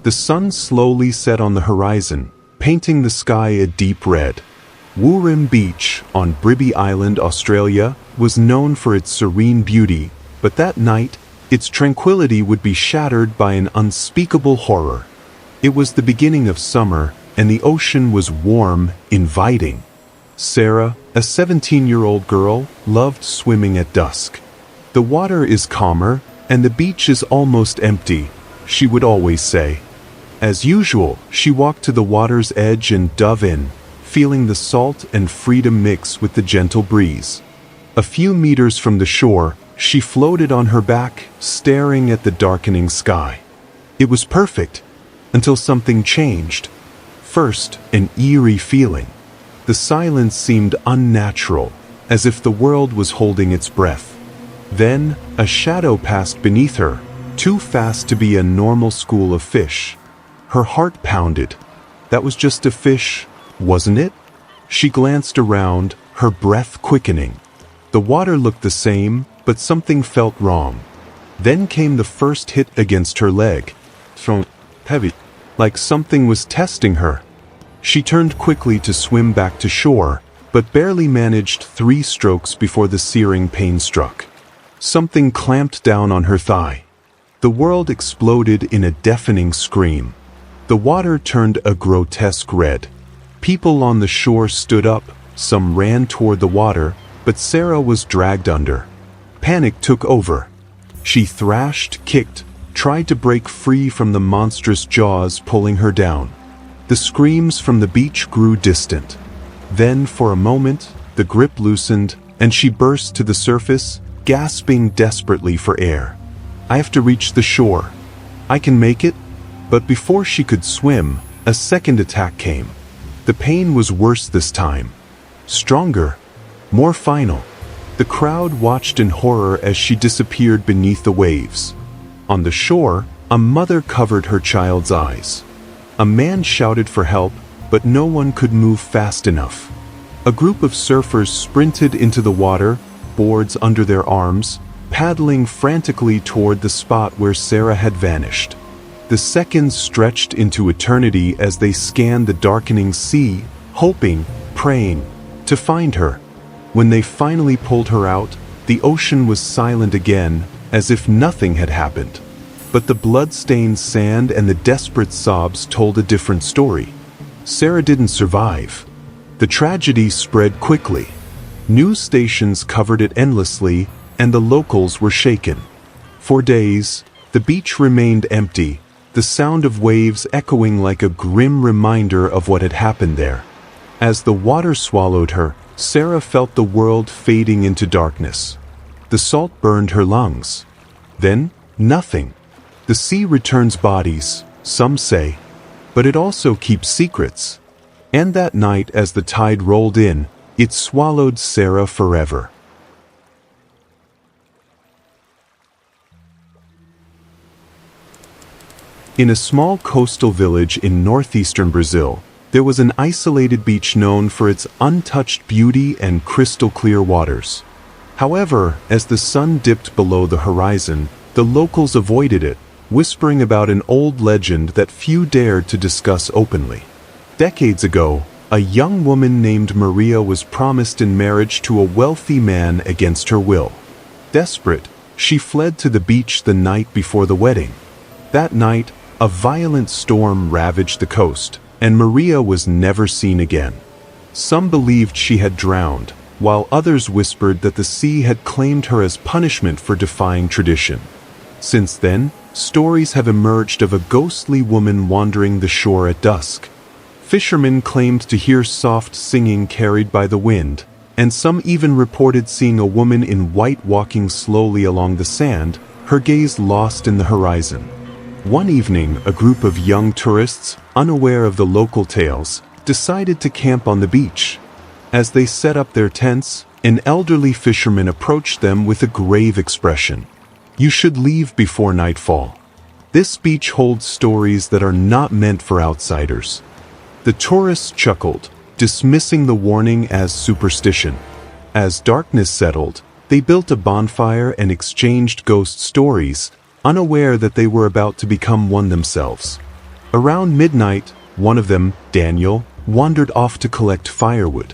The sun slowly set on the horizon, painting the sky a deep red. Woorim Beach on Bribby Island, Australia, was known for its serene beauty, but that night, its tranquility would be shattered by an unspeakable horror. It was the beginning of summer, and the ocean was warm, inviting. Sarah, a 17-year-old girl, loved swimming at dusk. The water is calmer, and the beach is almost empty, she would always say. As usual, she walked to the water's edge and dove in, feeling the salt and freedom mix with the gentle breeze. A few meters from the shore, she floated on her back, staring at the darkening sky. It was perfect, until something changed. First, an eerie feeling. The silence seemed unnatural, as if the world was holding its breath. Then, a shadow passed beneath her, too fast to be a normal school of fish. Her heart pounded. That was just a fish, wasn't it? She glanced around, her breath quickening. The water looked the same, but something felt wrong. Then came the first hit against her leg. Thrown heavy, like something was testing her. She turned quickly to swim back to shore, but barely managed 3 strokes before the searing pain struck. Something clamped down on her thigh. The world exploded in a deafening scream. The water turned a grotesque red. People on the shore stood up, some ran toward the water, but Sarah was dragged under. Panic took over. She thrashed, kicked, tried to break free from the monstrous jaws pulling her down. The screams from the beach grew distant. Then, for a moment, the grip loosened, and she burst to the surface, gasping desperately for air. "I have to reach the shore. I can make it." But before she could swim, a second attack came. The pain was worse this time. Stronger, more final. The crowd watched in horror as she disappeared beneath the waves. On the shore, a mother covered her child's eyes. A man shouted for help, but no one could move fast enough. A group of surfers sprinted into the water, boards under their arms, paddling frantically toward the spot where Sarah had vanished. The seconds stretched into eternity as they scanned the darkening sea, hoping, praying, to find her. When they finally pulled her out, the ocean was silent again, as if nothing had happened. But the blood-stained sand and the desperate sobs told a different story. Sarah didn't survive. The tragedy spread quickly. News stations covered it endlessly, and the locals were shaken. For days, the beach remained empty, the sound of waves echoing like a grim reminder of what had happened there. As the water swallowed her, Sarah felt the world fading into darkness. The salt burned her lungs. Then, nothing. The sea returns bodies, some say, but it also keeps secrets. And that night, as the tide rolled in, it swallowed Sarah forever. In a small coastal village in northeastern Brazil, there was an isolated beach known for its untouched beauty and crystal-clear waters. However, as the sun dipped below the horizon, the locals avoided it, whispering about an old legend that few dared to discuss openly. Decades ago, a young woman named Maria was promised in marriage to a wealthy man against her will. Desperate, she fled to the beach the night before the wedding. That night, a violent storm ravaged the coast, and Maria was never seen again. Some believed she had drowned, while others whispered that the sea had claimed her as punishment for defying tradition. Since then, stories have emerged of a ghostly woman wandering the shore at dusk. Fishermen claimed to hear soft singing carried by the wind, and some even reported seeing a woman in white walking slowly along the sand, her gaze lost in the horizon. One evening, a group of young tourists, unaware of the local tales, decided to camp on the beach. As they set up their tents, an elderly fisherman approached them with a grave expression. "You should leave before nightfall. This beach holds stories that are not meant for outsiders." The tourists chuckled, dismissing the warning as superstition. As darkness settled, they built a bonfire and exchanged ghost stories, unaware that they were about to become one themselves. Around midnight, one of them, Daniel, wandered off to collect firewood.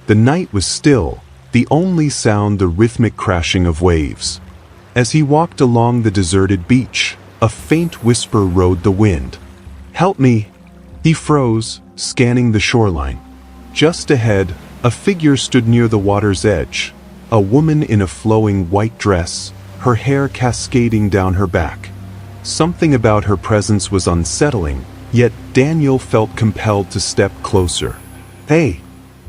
The night was still, the only sound the rhythmic crashing of waves. As he walked along the deserted beach, a faint whisper rode the wind. "Help me!" He froze, scanning the shoreline. Just ahead, a figure stood near the water's edge, a woman in a flowing white dress, her hair cascading down her back. Something about her presence was unsettling, yet Daniel felt compelled to step closer. "Hey,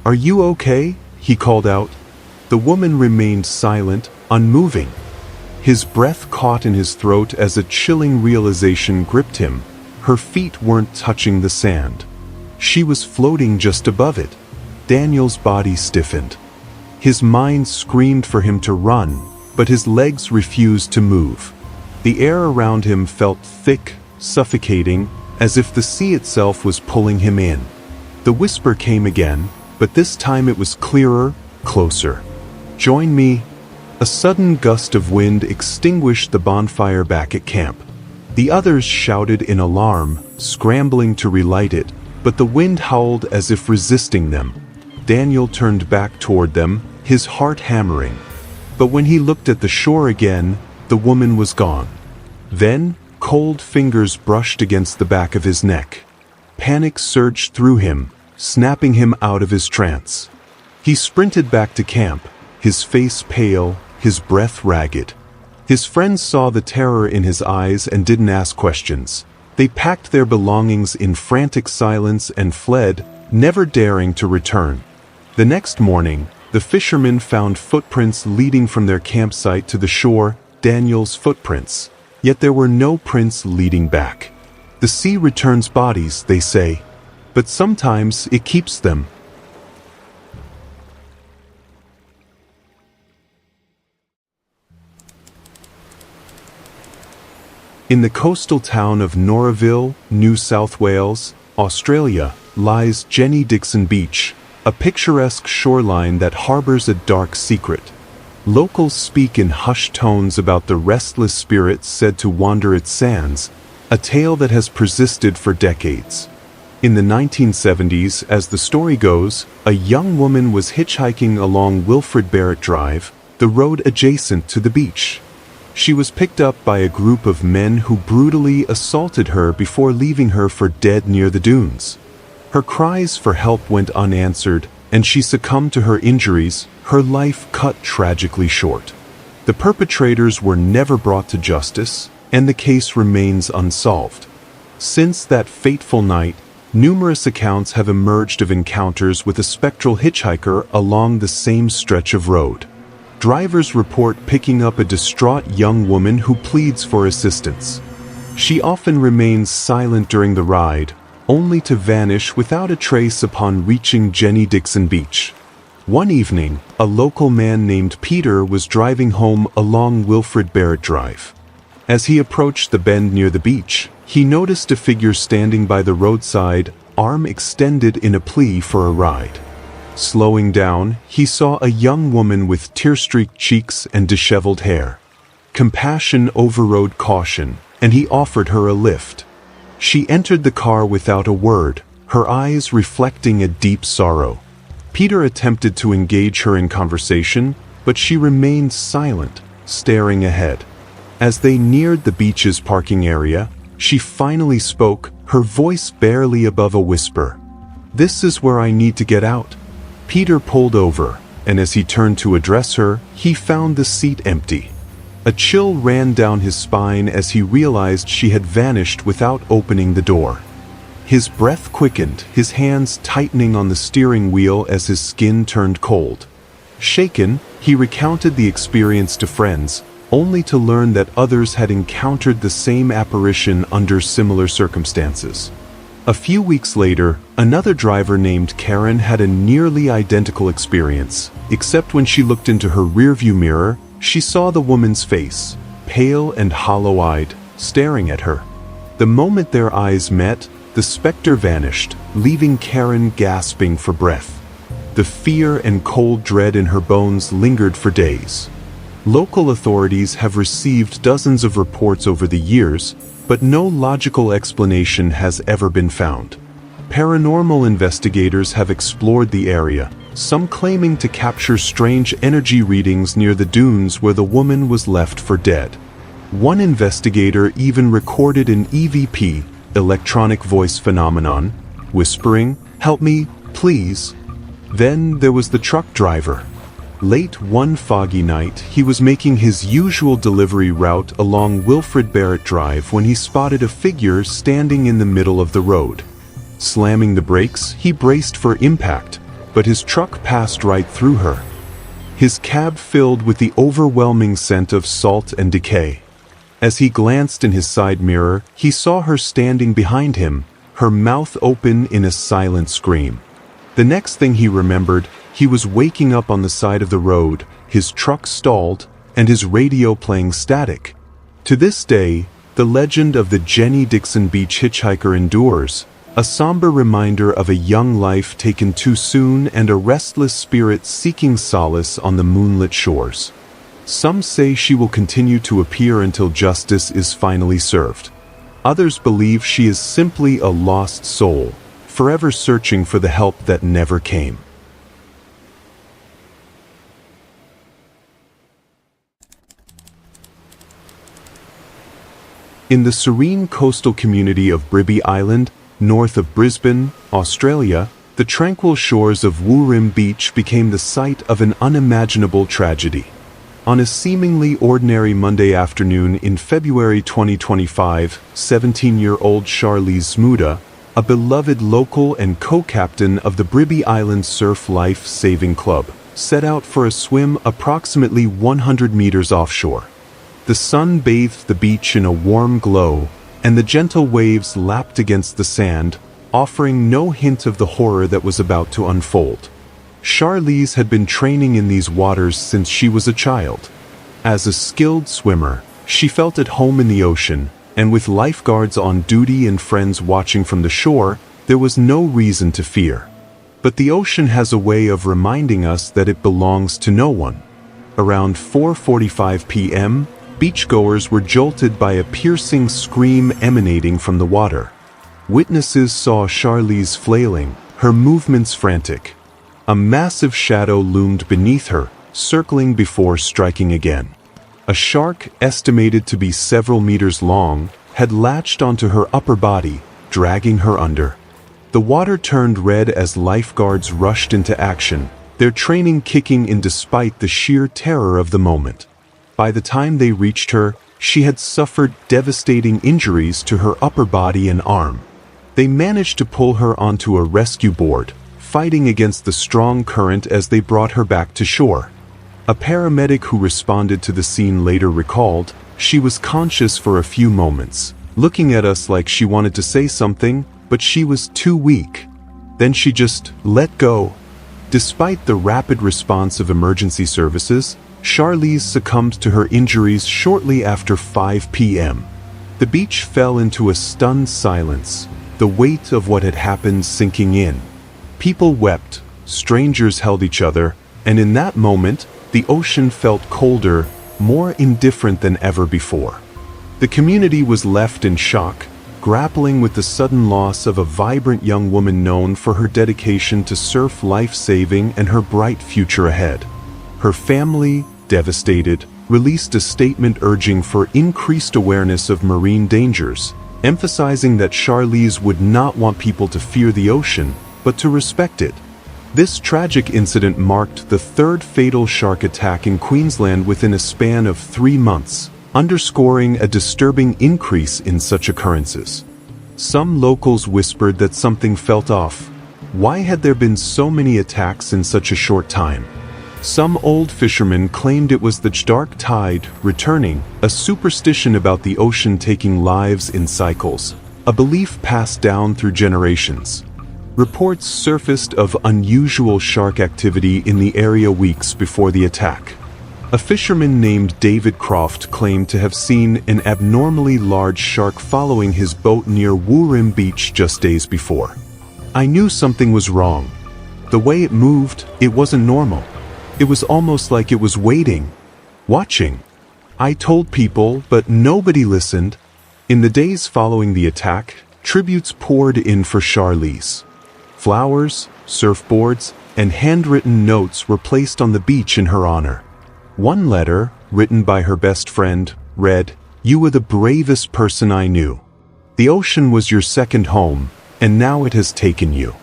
are you okay?" he called out. The woman remained silent, unmoving. His breath caught in his throat as a chilling realization gripped him. Her feet weren't touching the sand. She was floating just above it. Daniel's body stiffened. His mind screamed for him to run, but his legs refused to move. The air around him felt thick, suffocating, as if the sea itself was pulling him in. The whisper came again, but this time it was clearer, closer. "Join me." A sudden gust of wind extinguished the bonfire back at camp. The others shouted in alarm, scrambling to relight it, but the wind howled as if resisting them. Daniel turned back toward them, his heart hammering. But when he looked at the shore again, the woman was gone. Then, cold fingers brushed against the back of his neck. Panic surged through him, snapping him out of his trance. He sprinted back to camp, his face pale, his breath ragged. His friends saw the terror in his eyes and didn't ask questions. They packed their belongings in frantic silence and fled, never daring to return. The next morning, the fishermen found footprints leading from their campsite to the shore, Daniel's footprints. Yet there were no prints leading back. The sea returns bodies, they say, but sometimes it keeps them. In the coastal town of Norraville, New South Wales, Australia, lies Jenny Dixon Beach, a picturesque shoreline that harbors a dark secret. Locals speak in hushed tones about the restless spirits said to wander its sands, a tale that has persisted for decades. In the 1970s, as the story goes, a young woman was hitchhiking along Wilfrid Barrett Drive, the road adjacent to the beach. She was picked up by a group of men who brutally assaulted her before leaving her for dead near the dunes. Her cries for help went unanswered, and she succumbed to her injuries, her life cut tragically short. The perpetrators were never brought to justice, and the case remains unsolved. Since that fateful night, numerous accounts have emerged of encounters with a spectral hitchhiker along the same stretch of road. Drivers report picking up a distraught young woman who pleads for assistance. She often remains silent during the ride, only to vanish without a trace upon reaching Jenny Dixon Beach. One evening, a local man named Peter was driving home along Wilfrid Barrett Drive. As he approached the bend near the beach, he noticed a figure standing by the roadside, arm extended in a plea for a ride. Slowing down, he saw a young woman with tear-streaked cheeks and disheveled hair. Compassion overrode caution, and he offered her a lift. She entered the car without a word, her eyes reflecting a deep sorrow. Peter attempted to engage her in conversation, but she remained silent, staring ahead. As they neared the beach's parking area, she finally spoke, her voice barely above a whisper. "This is where I need to get out." Peter pulled over, and as he turned to address her, he found the seat empty. A chill ran down his spine as he realized she had vanished without opening the door. His breath quickened, his hands tightening on the steering wheel as his skin turned cold. Shaken, he recounted the experience to friends, only to learn that others had encountered the same apparition under similar circumstances. A few weeks later, another driver named Karen had a nearly identical experience, except when she looked into her rearview mirror, she saw the woman's face, pale and hollow-eyed, staring at her. The moment their eyes met, the specter vanished, leaving Karen gasping for breath. The fear and cold dread in her bones lingered for days. Local authorities have received dozens of reports over the years, but no logical explanation has ever been found. Paranormal investigators have explored the area, some claiming to capture strange energy readings near the dunes where the woman was left for dead. One investigator even recorded an EVP, electronic voice phenomenon, whispering, "Help me, please." Then there was the truck driver. Late one foggy night, he was making his usual delivery route along Wilfred Barrett Drive when he spotted a figure standing in the middle of the road. Slamming the brakes, he braced for impact, but his truck passed right through her. His cab filled with the overwhelming scent of salt and decay. As he glanced in his side mirror, he saw her standing behind him, her mouth open in a silent scream. The next thing he remembered, he was waking up on the side of the road, his truck stalled, and his radio playing static. To this day, the legend of the Jenny Dixon Beach hitchhiker endures, a somber reminder of a young life taken too soon and a restless spirit seeking solace on the moonlit shores. Some say she will continue to appear until justice is finally served. Others believe she is simply a lost soul, forever searching for the help that never came. In the serene coastal community of Bribie Island, north of Brisbane, Australia, the tranquil shores of Woorim Beach became the site of an unimaginable tragedy. On a seemingly ordinary Monday afternoon in February 2025, 17-year-old Charlize Smuda, a beloved local and co-captain of the Bribie Island Surf Life Saving Club, set out for a swim approximately 100 meters offshore. The sun bathed the beach in a warm glow, and the gentle waves lapped against the sand, offering no hint of the horror that was about to unfold. Charlize had been training in these waters since she was a child. As a skilled swimmer, she felt at home in the ocean, and with lifeguards on duty and friends watching from the shore, there was no reason to fear. But the ocean has a way of reminding us that it belongs to no one. Around 4:45 p.m., beachgoers were jolted by a piercing scream emanating from the water. Witnesses saw Charlize flailing, her movements frantic. A massive shadow loomed beneath her, circling before striking again. A shark, estimated to be several meters long, had latched onto her upper body, dragging her under. The water turned red as lifeguards rushed into action, their training kicking in despite the sheer terror of the moment. By the time they reached her, she had suffered devastating injuries to her upper body and arm. They managed to pull her onto a rescue board, fighting against the strong current as they brought her back to shore. A paramedic who responded to the scene later recalled, "She was conscious for a few moments, looking at us like she wanted to say something, but she was too weak. Then she just let go." Despite the rapid response of emergency services, Charlize succumbed to her injuries shortly after 5 p.m. The beach fell into a stunned silence, the weight of what had happened sinking in. People wept, strangers held each other, and in that moment, the ocean felt colder, more indifferent than ever before. The community was left in shock, grappling with the sudden loss of a vibrant young woman known for her dedication to surf life-saving and her bright future ahead. Her family, devastated, released a statement urging for increased awareness of marine dangers, emphasizing that Charlize would not want people to fear the ocean, but to respect it. This tragic incident marked the third fatal shark attack in Queensland within a span of 3 months, underscoring a disturbing increase in such occurrences. Some locals whispered that something felt off. Why had there been so many attacks in such a short time? Some old fishermen claimed it was the dark tide returning, a superstition about the ocean taking lives in cycles, a belief passed down through generations. Reports surfaced of unusual shark activity in the area weeks before the attack. A fisherman named David Croft claimed to have seen an abnormally large shark following his boat near Woorim Beach just days before. "I knew something was wrong. The way it moved, it wasn't normal. It was almost like it was waiting, watching. I told people, but nobody listened." In the days following the attack, tributes poured in for Charlize. Flowers, surfboards, and handwritten notes were placed on the beach in her honor. One letter, written by her best friend, read, "You were the bravest person I knew. The ocean was your second home, and now it has taken you.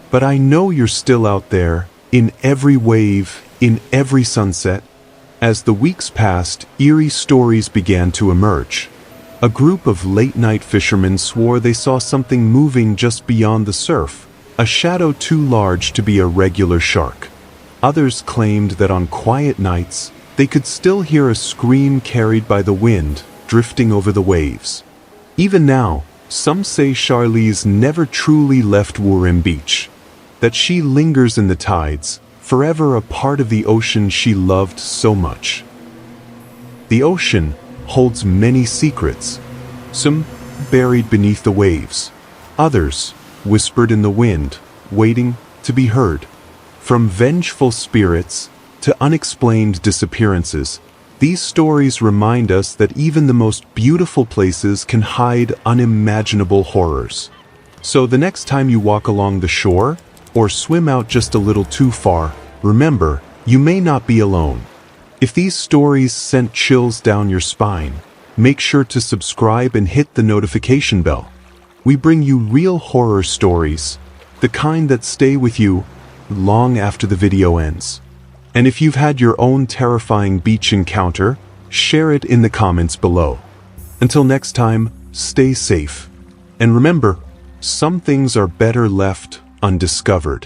But I know you're still out there, in every wave, in every sunset." As the weeks passed, eerie stories began to emerge. A group of late-night fishermen swore they saw something moving just beyond the surf, a shadow too large to be a regular shark. Others claimed that on quiet nights, they could still hear a scream carried by the wind, drifting over the waves. Even now, some say Charlize never truly left Wurim Beach, that she lingers in the tides, forever a part of the ocean she loved so much. The ocean holds many secrets, some buried beneath the waves, others whispered in the wind, waiting to be heard. From vengeful spirits to unexplained disappearances, these stories remind us that even the most beautiful places can hide unimaginable horrors. So the next time you walk along the shore, or swim out just a little too far, remember, you may not be alone. If these stories sent chills down your spine, make sure to subscribe and hit the notification bell. We bring you real horror stories, the kind that stay with you long after the video ends. And if you've had your own terrifying beach encounter, share it in the comments below. Until next time, stay safe. And remember, some things are better left undiscovered.